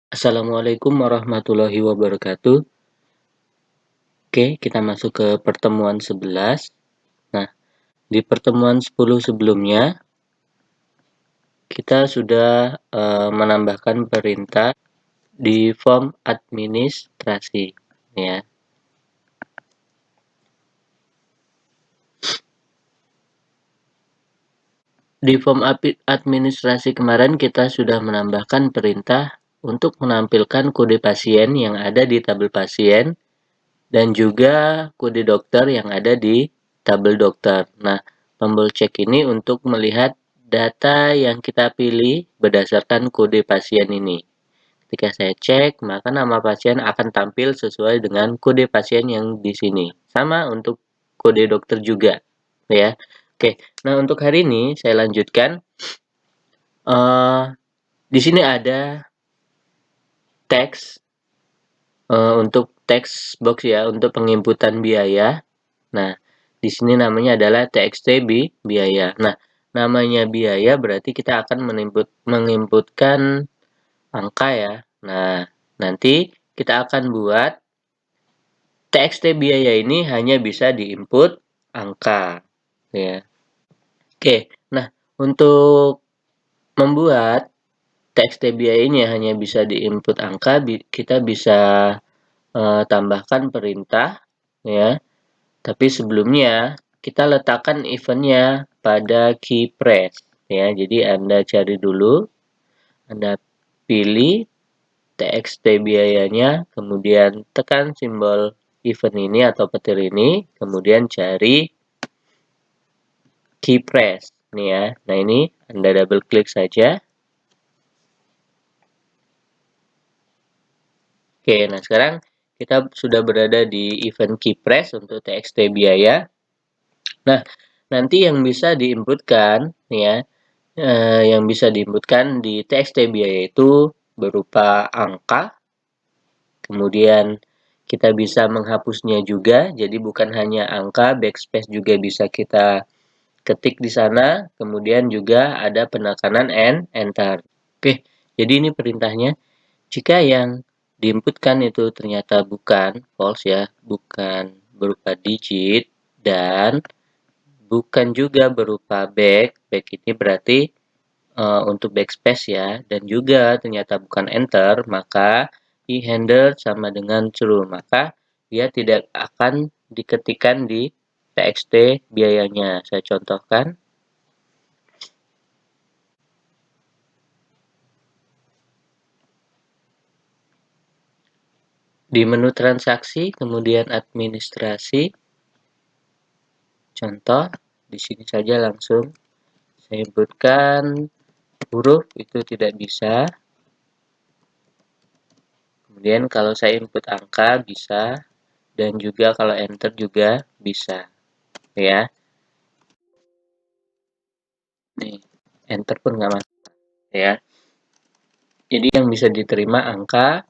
Assalamualaikum warahmatullahi wabarakatuh. Oke, kita masuk ke pertemuan 11. Nah, di pertemuan 10 sebelumnya, kita sudah menambahkan perintah di form administrasi. Ya. Di form administrasi kemarin, kita sudah menambahkan perintah untuk menampilkan kode pasien yang ada di tabel pasien dan juga kode dokter yang ada di tabel dokter. Nah, tombol cek ini untuk melihat data yang kita pilih berdasarkan kode pasien ini. Ketika saya cek, maka nama pasien akan tampil sesuai dengan kode pasien yang di sini. Sama untuk kode dokter juga, ya. Oke, nah untuk hari ini saya lanjutkan. Di sini ada teks untuk teks box ya, untuk penginputan biaya. Nah, di sini namanya adalah TXT biaya. Nah, namanya biaya berarti kita akan menginputkan angka ya. Nah, nanti kita akan buat TXT biaya ini hanya bisa diinput angka ya. Oke, nah untuk membuat TXT biaya ini hanya bisa diinput angka, kita bisa tambahkan perintah ya. Tapi sebelumnya kita letakkan eventnya pada key press ya. Jadi Anda cari dulu, Anda pilih TXT biayanya, kemudian tekan simbol event ini atau petir ini, kemudian cari key press nih ya. Nah, ini Anda double klik saja. Oke, nah sekarang kita sudah berada di event key press untuk TXT biaya. Nah, nanti yang bisa diinputkan ya, yang bisa diinputkan di TXT biaya itu berupa angka, kemudian kita bisa menghapusnya juga, jadi bukan hanya angka, backspace juga bisa kita ketik di sana, kemudian juga ada penekanan enter. Oke, jadi ini perintahnya. Jika yang diinputkan itu ternyata bukan false ya, bukan berupa digit dan bukan juga berupa back ini berarti untuk backspace ya, dan juga ternyata bukan enter, maka e-handle sama dengan true, maka dia tidak akan diketikkan di txt biayanya. Saya contohkan. Di menu transaksi, kemudian administrasi, contoh, di sini saja langsung saya inputkan huruf itu tidak bisa. Kemudian kalau saya input angka bisa, dan juga kalau enter juga bisa, ya. Nih, enter pun nggak masalah, ya. Jadi yang bisa diterima angka,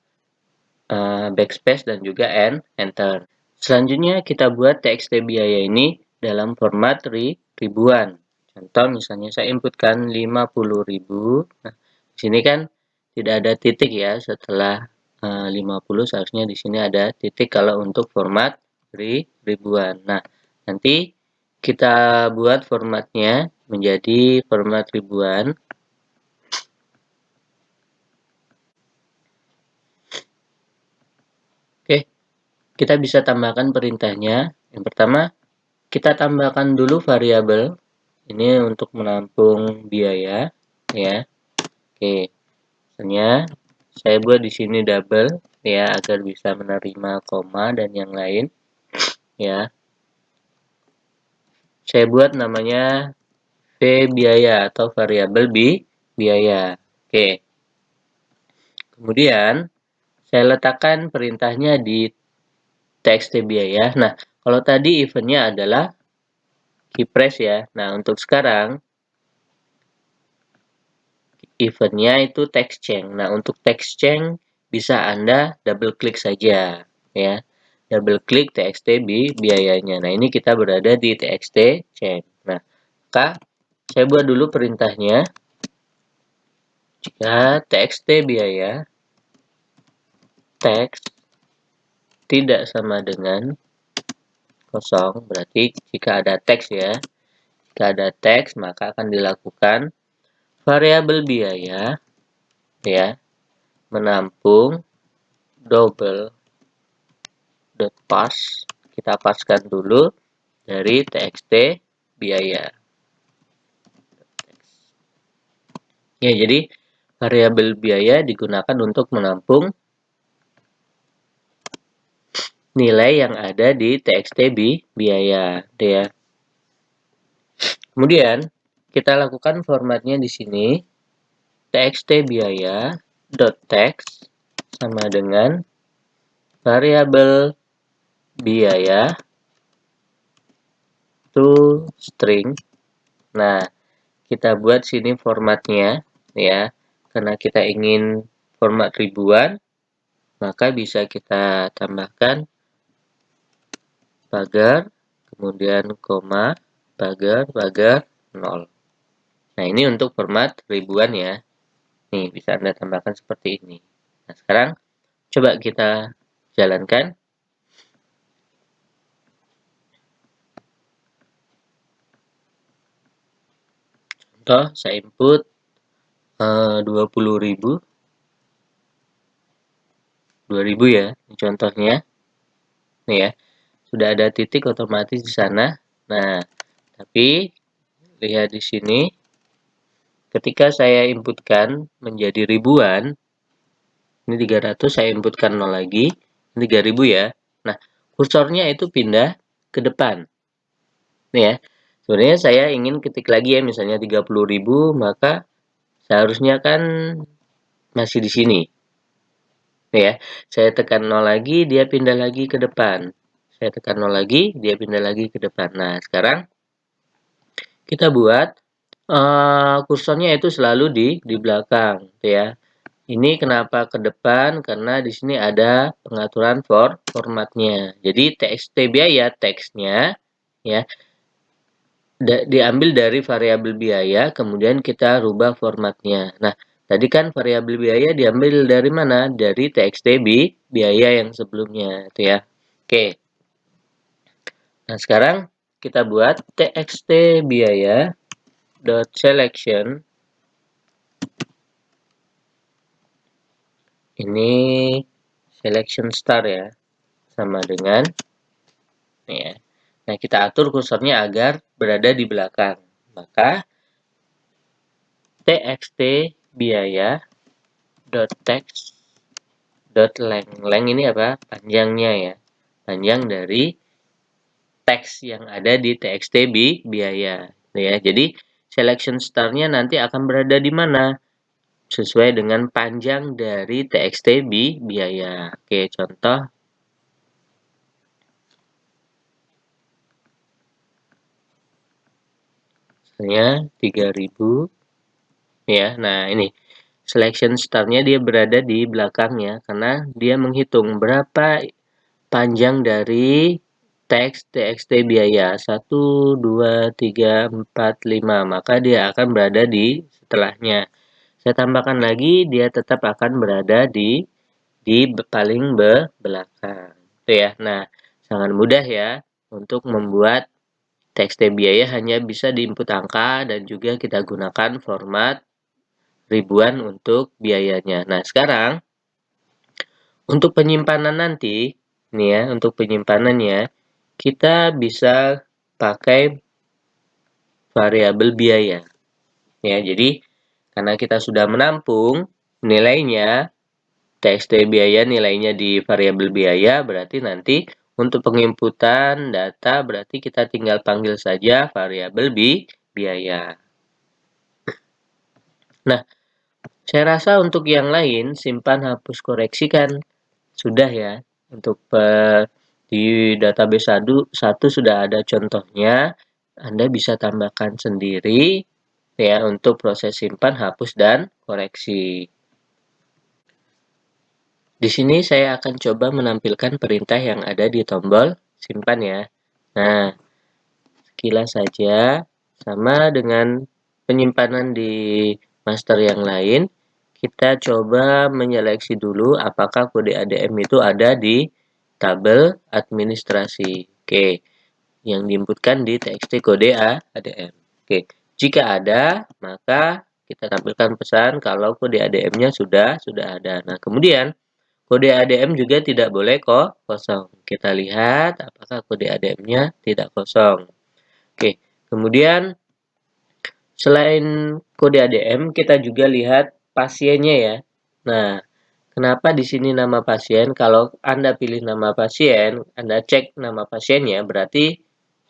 backspace dan juga enter. Selanjutnya kita buat TXT biaya ini dalam format ribuan. Contoh misalnya saya inputkan 50.000. Nah, di sini kan tidak ada titik ya setelah 50, seharusnya di sini ada titik kalau untuk format ribuan. Nah, nanti kita buat formatnya menjadi format ribuan. Oke, kita bisa tambahkan perintahnya. Yang pertama, kita tambahkan dulu variabel ini untuk menampung biaya ya. Oke, misalnya saya buat di sini double ya agar bisa menerima koma dan yang lain ya. Saya buat namanya V biaya atau variabel biaya. Oke. Kemudian saya letakkan perintahnya di txt biaya. Nah, kalau tadi eventnya adalah key press ya. Nah, untuk sekarang eventnya itu text change. Nah, untuk text change bisa Anda double klik saja ya. Double klik txt biayanya. Nah, ini kita berada di txt change. Nah, maka saya buat dulu perintahnya. Jika txt biaya teks tidak sama dengan kosong, berarti jika ada teks ya, jika ada teks maka akan dilakukan variabel biaya ya menampung double dot pass, kita paskan dulu dari txt biaya. Ya, jadi variabel biaya digunakan untuk menampung nilai yang ada di txt biaya, ya. Kemudian kita lakukan formatnya di sini txt biaya dot text sama dengan variabel biaya to string. Nah, kita buat sini formatnya ya, karena kita ingin format ribuan, maka bisa kita tambahkan pagar, kemudian koma, pagar 0. Nah, ini untuk format ribuan ya. Nih, bisa Anda tambahkan seperti ini. Nah, sekarang coba kita jalankan. Contoh, saya input 20.000. 2000 ya, ini contohnya. Nih ya, sudah ada titik otomatis di sana. Nah, tapi lihat di sini, ketika saya inputkan menjadi ribuan, ini 300 saya inputkan 0 lagi, 3000 ya. Nah, kursornya itu pindah ke depan. Nih ya, sebenarnya saya ingin ketik lagi ya, misalnya 30.000, maka seharusnya kan masih di sini. Nih ya, saya tekan 0 lagi, dia pindah lagi ke depan. Saya tekan 0 lagi, dia pindah lagi ke depan. Nah, sekarang kita buat kursornya itu selalu di belakang, ya. Ini kenapa ke depan? Karena di sini ada pengaturan formatnya. Jadi txt biaya teksnya ya diambil dari variabel biaya, kemudian kita rubah formatnya. Nah, tadi kan variabel biaya diambil dari mana? Dari txt biaya yang sebelumnya, itu ya. Oke. Nah, sekarang kita buat txt biaya dot selection. Ini selection star ya, sama dengan ini ya. Nah, kita atur kursornya agar berada di belakang. Maka txt biaya dot text dot length. Length ini apa? Panjangnya ya. Panjang dari teks yang ada di txt biaya. Ya, jadi selection star-nya nanti akan berada di mana? Sesuai dengan panjang dari txt biaya. Oke, contoh. Misalnya 3000 ya. Nah, ini selection star-nya dia berada di belakangnya karena dia menghitung berapa panjang dari teks txt biaya 1, 2, 3, 4, 5, maka dia akan berada di setelahnya. Saya tambahkan lagi, dia tetap akan berada di paling belakang. Itu ya. Nah, sangat mudah ya untuk membuat txt biaya hanya bisa diinput angka dan juga kita gunakan format ribuan untuk biayanya. Nah, sekarang untuk penyimpanan nanti, nih ya, untuk penyimpanannya, kita bisa pakai variabel biaya. Ya, jadi karena kita sudah menampung nilainya, txt biaya nilainya di variabel biaya, berarti nanti untuk penginputan data berarti kita tinggal panggil saja variabel biaya. Nah, saya rasa untuk yang lain, simpan, hapus, koreksi kan sudah ya. Untuk di database satu sudah ada contohnya. Anda bisa tambahkan sendiri ya untuk proses simpan, hapus, dan koreksi. Di sini saya akan coba menampilkan perintah yang ada di tombol simpan ya. Nah, sekilas saja sama dengan penyimpanan di master yang lain. kita coba menyeleksi dulu apakah kode ADM itu ada di tabel administrasi. Oke, yang diinputkan di txt kode ADM. Oke, jika ada, maka kita tampilkan pesan kalau kode ADM-nya sudah ada. Nah, kemudian kode ADM juga tidak boleh kosong. Kita lihat apakah kode ADM-nya tidak kosong. Oke, kemudian selain kode ADM, kita juga lihat pasiennya ya. Nah, kenapa di sini nama pasien? Kalau Anda pilih nama pasien, Anda cek nama pasiennya, berarti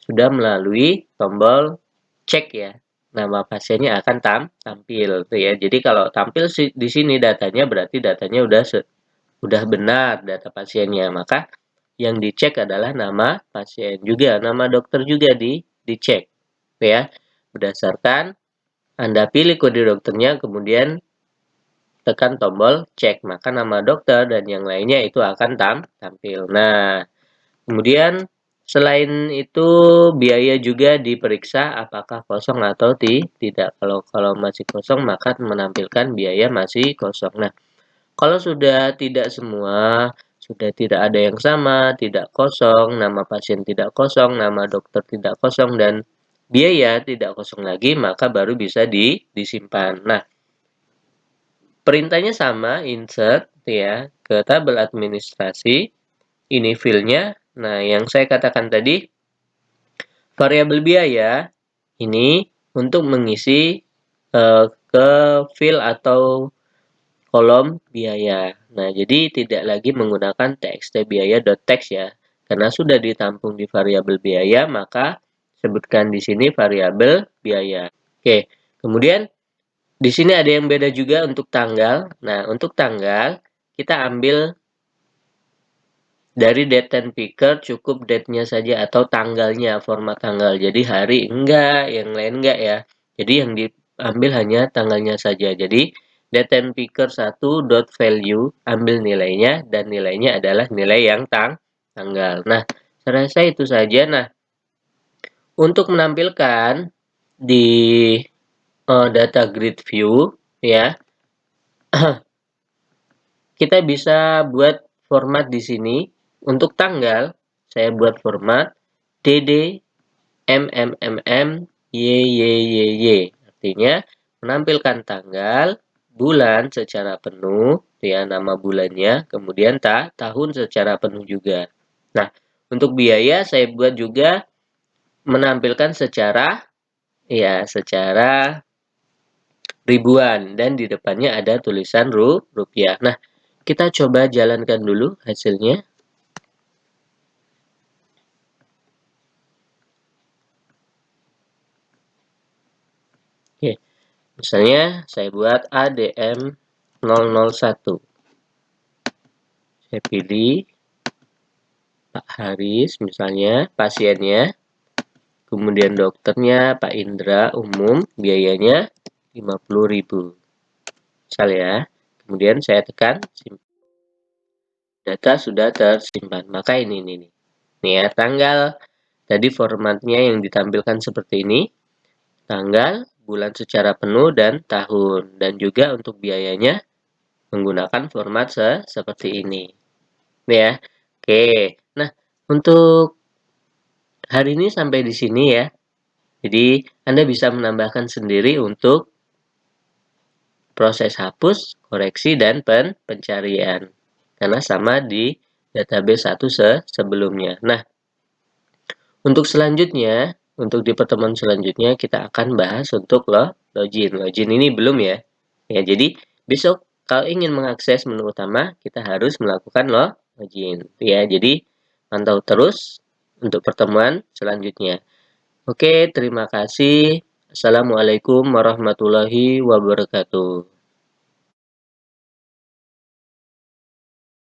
sudah melalui tombol cek ya. Nama pasiennya akan tampil tuh ya. Jadi kalau tampil di sini datanya, berarti datanya udah benar data pasiennya. Maka yang dicek adalah nama pasien juga, nama dokter juga dicek ya. Berdasarkan Anda pilih kode dokternya, kemudian tekan tombol cek, maka nama dokter dan yang lainnya itu akan tampil. Nah, kemudian selain itu biaya juga diperiksa apakah kosong atau tidak. Kalau masih kosong maka menampilkan biaya masih kosong. Nah, kalau sudah tidak semua, sudah tidak ada yang sama, tidak kosong, nama pasien tidak kosong, nama dokter tidak kosong, dan biaya tidak kosong lagi, maka baru bisa disimpan. Nah, perintahnya sama, insert ya ke tabel administrasi. Ini field-nya. Nah, yang saya katakan tadi, variabel biaya ini untuk mengisi ke field atau kolom biaya. Nah, jadi tidak lagi menggunakan txt biaya.text ya. Karena sudah ditampung di variabel biaya, maka sebutkan di sini variabel biaya. Oke, kemudian di sini ada yang beda juga untuk tanggal. Nah, untuk tanggal, kita ambil dari date and picker, cukup date-nya saja atau tanggalnya, format tanggal. Jadi hari enggak, yang lain enggak ya. Jadi yang diambil hanya tanggalnya saja. Jadi date and picker 1.value, ambil nilainya, dan nilainya adalah nilai yang tanggal. Nah, saya rasa itu saja. Nah, untuk menampilkan di data grid view, ya, kita bisa buat format di sini. Untuk tanggal, saya buat format DD MMMM YYYY. Artinya menampilkan tanggal, bulan secara penuh, ya nama bulannya, kemudian tahun secara penuh juga. Nah, untuk biaya saya buat juga menampilkan secara ribuan dan di depannya ada tulisan rupiah. Nah, kita coba jalankan dulu hasilnya. Oke, misalnya saya buat ADM 001. Saya pilih Pak Haris misalnya, pasiennya, kemudian dokternya Pak Indra umum, biayanya 50.000. Misal ya. Kemudian saya tekan simpan. Data sudah tersimpan. Maka ini nih. Nih ya, tanggal tadi formatnya yang ditampilkan seperti ini. Tanggal, bulan secara penuh, dan tahun. Dan juga untuk biayanya menggunakan format seperti ini. Ya. Oke. Nah, untuk hari ini sampai di sini ya. Jadi, Anda bisa menambahkan sendiri untuk proses hapus, koreksi, dan pencarian. Karena sama di database 1 sebelumnya. Nah, untuk selanjutnya, untuk di pertemuan selanjutnya kita akan bahas untuk login. Login ini belum ya. Ya, jadi besok kalau ingin mengakses menu utama, kita harus melakukan login. Ya, jadi pantau terus untuk pertemuan selanjutnya. Oke, terima kasih. Assalamualaikum warahmatullahi wabarakatuh.